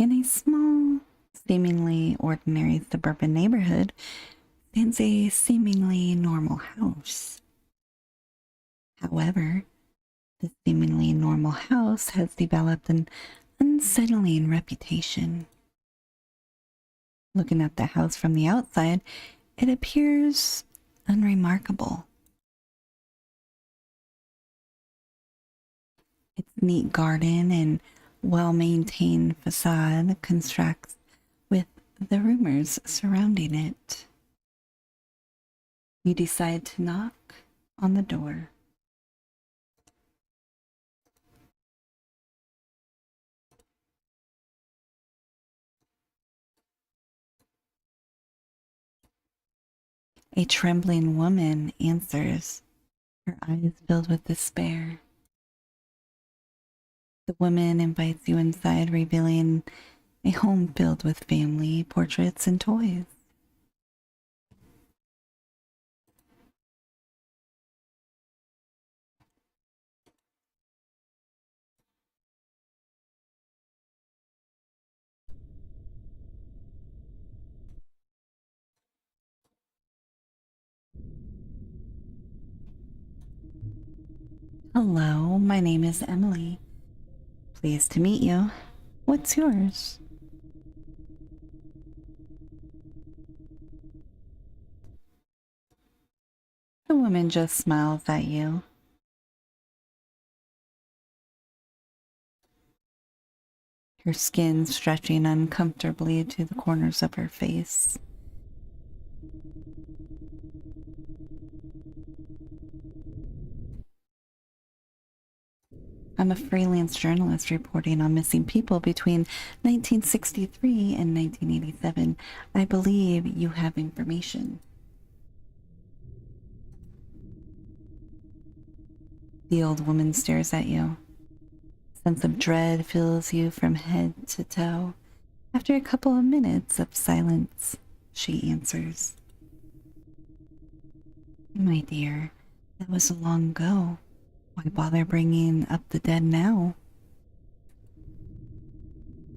In a small, seemingly ordinary suburban neighborhood stands a seemingly normal house. However, the seemingly normal house has developed an unsettling reputation. Looking at the house from the outside, it appears unremarkable. Its neat garden and well maintained facade contrasts with the rumors surrounding it. You decide to knock on the door. A trembling woman answers, her eyes filled with despair. The woman invites you inside, revealing a home filled with family portraits and toys. Hello, my name is Emily. Pleased to meet you. What's yours? The woman just smiles at you. Her skin stretching uncomfortably to the corners of her face. I'm a freelance journalist reporting on missing people between 1963 and 1987. I believe you have information. The old woman stares at you. A sense of dread fills you from head to toe. After a couple of minutes of silence, she answers. My dear, that was long ago. Why bother bringing up the dead now?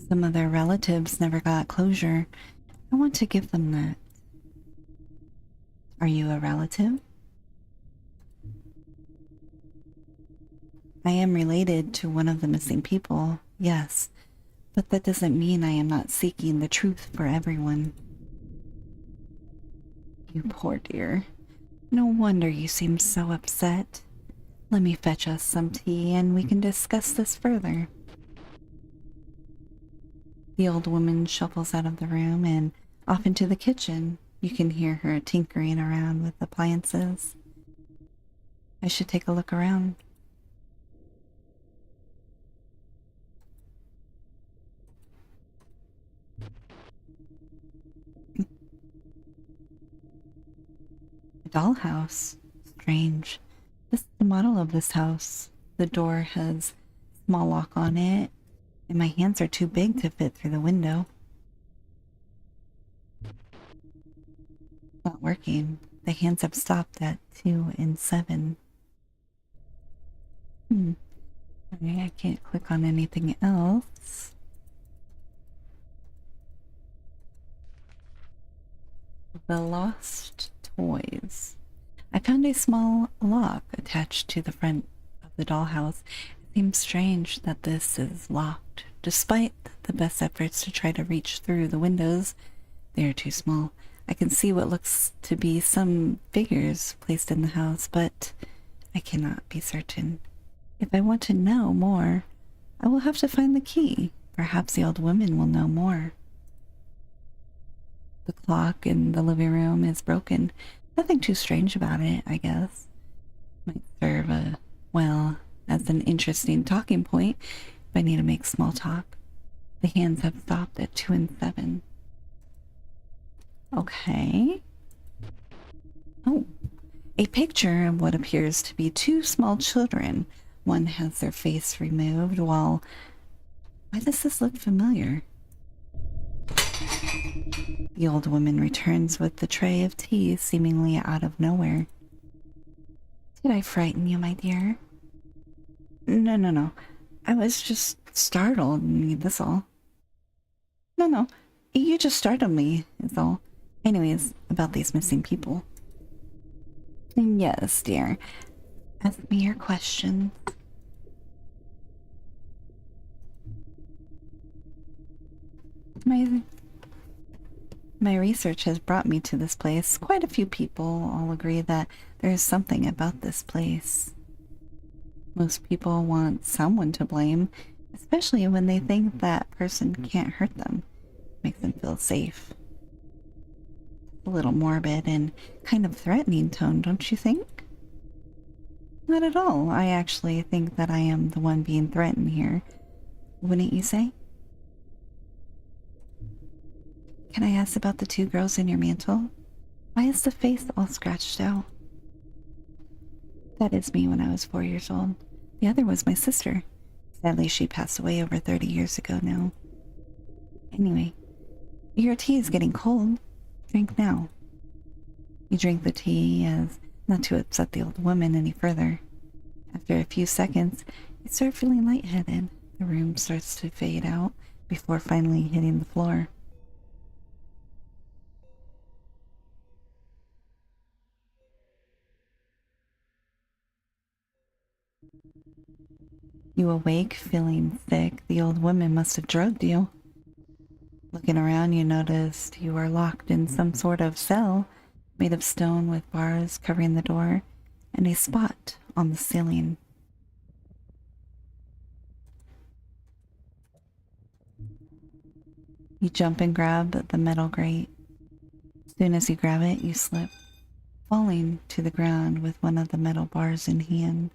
Some of their relatives never got closure. I want to give them that. Are you a relative? I am related to one of the missing people, yes, but that doesn't mean I am not seeking the truth for everyone. You poor dear. No wonder you seem so upset. Let me fetch us some tea and we can discuss this further. The old woman shuffles out of the room and off into the kitchen. You can hear her tinkering around with appliances. I should take a look around. A dollhouse. Strange. This is the model of this house. The door has a small lock on it, and my hands are too big to fit through the window. Not working. The hands have stopped at 2 and 7. Okay, I can't click on anything else. The lost toys. I found a small lock attached to the front of the dollhouse. It seems strange that this is locked. Despite the best efforts to try to reach through the windows, they are too small. I can see what looks to be some figures placed in the house, but I cannot be certain. If I want to know more, I will have to find the key. Perhaps the old woman will know more. The clock in the living room is broken. Nothing too strange about it, I guess. Might serve as an interesting talking point if I need to make small talk. The hands have stopped at 2 and 7. Okay. Oh, a picture of what appears to be two small children. One has their face removed while... Why does this look familiar? The old woman returns with the tray of tea, seemingly out of nowhere. Did I frighten you, my dear? No. I was just startled, that's all. No, no. You just startled me, is all. Anyways, about these missing people. Yes, dear. Ask me your questions. My my research has brought me to this place. Quite a few people all agree that there is something about this place. Most people want someone to blame, especially when they think that person can't hurt them. Makes them feel safe. A little morbid and kind of threatening tone, don't you think? Not at all. I actually think that I am the one being threatened here. Wouldn't you say? Can I ask about the two girls in your mantle? Why is the face all scratched out? That is me when I was 4 years old. The other was my sister. Sadly, she passed away over 30 years ago now. Anyway, your tea is getting cold. Drink now. You drink the tea as not to upset the old woman any further. After a few seconds, you start feeling lightheaded. The room starts to fade out before finally hitting the floor. You awake feeling sick. The old woman must have drugged you. Looking around, you noticed you are locked in some sort of cell made of stone with bars covering the door and a spot on the ceiling. You jump and grab the metal grate. As soon as you grab it, you slip, falling to the ground with one of the metal bars in hand.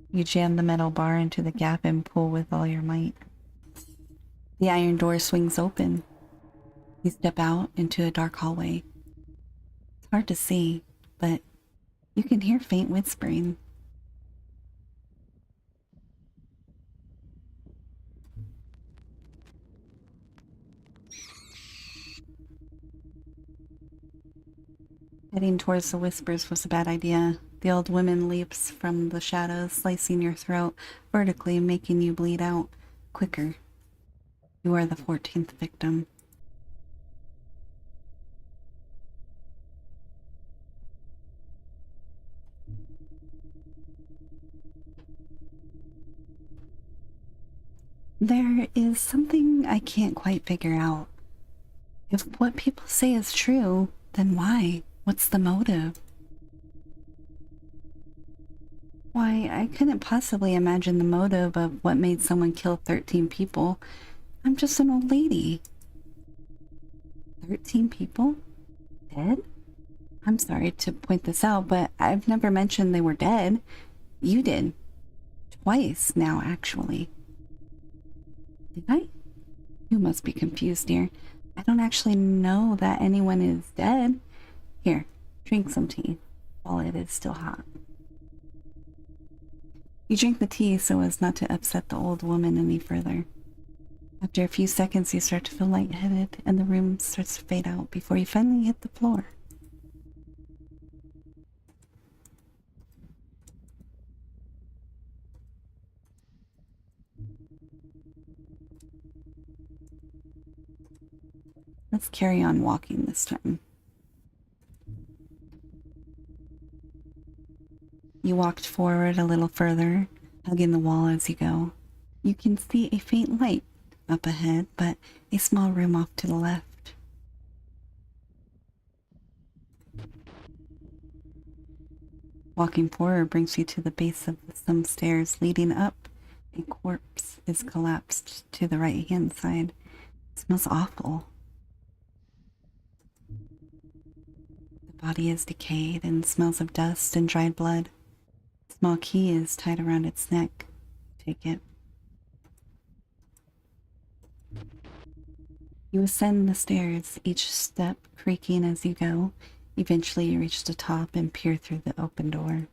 You jam the metal bar into the gap and pull with all your might. The iron door swings open. You step out into a dark hallway. It's hard to see, but you can hear faint whispering. Heading towards the whispers was a bad idea. The old woman leaps from the shadows, slicing your throat vertically, making you bleed out quicker. You are the 14th victim. There is something I can't quite figure out. If what people say is true, then why? What's the motive? Why, I couldn't possibly imagine the motive of what made someone kill 13 people. I'm just an old lady. 13 people? Dead? I'm sorry to point this out, but I've never mentioned they were dead. You did. Twice now, actually. Did I? You must be confused, dear. I don't actually know that anyone is dead. Here, drink some tea while it is still hot. You drink the tea so as not to upset the old woman any further. After a few seconds, you start to feel lightheaded, and the room starts to fade out before you finally hit the floor. Let's carry on walking this time. You walked forward a little further, hugging the wall as you go. You can see a faint light up ahead, but a small room off to the left. Walking forward brings you to the base of some stairs leading up. A corpse is collapsed to the right-hand side. It smells awful. The body is decayed and smells of dust and dried blood. A small key is tied around its neck. Take it. You ascend the stairs, each step creaking as you go. Eventually, you reach the top and peer through the open door.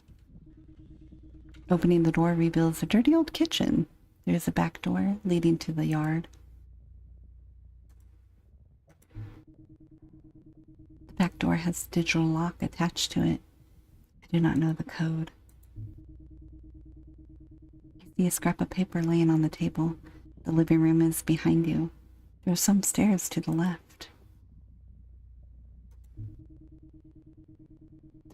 Opening the door reveals a dirty old kitchen. There is a back door leading to the yard. The back door has a digital lock attached to it. I do not know the code. See a scrap of paper laying on the table. The living room is behind you. There's some stairs to the left.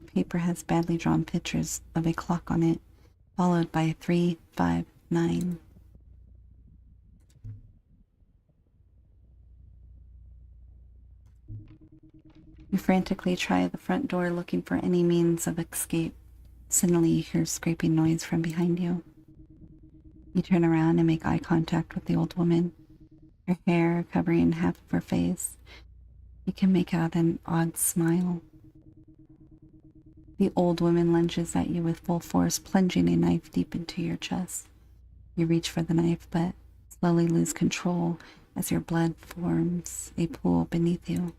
The paper has badly drawn pictures of a clock on it, followed by 359. You frantically try the front door looking for any means of escape. Suddenly you hear scraping noise from behind you. You turn around and make eye contact with the old woman, her hair covering half of her face. You can make out an odd smile. The old woman lunges at you with full force, plunging a knife deep into your chest. You reach for the knife, but slowly lose control as your blood forms a pool beneath you.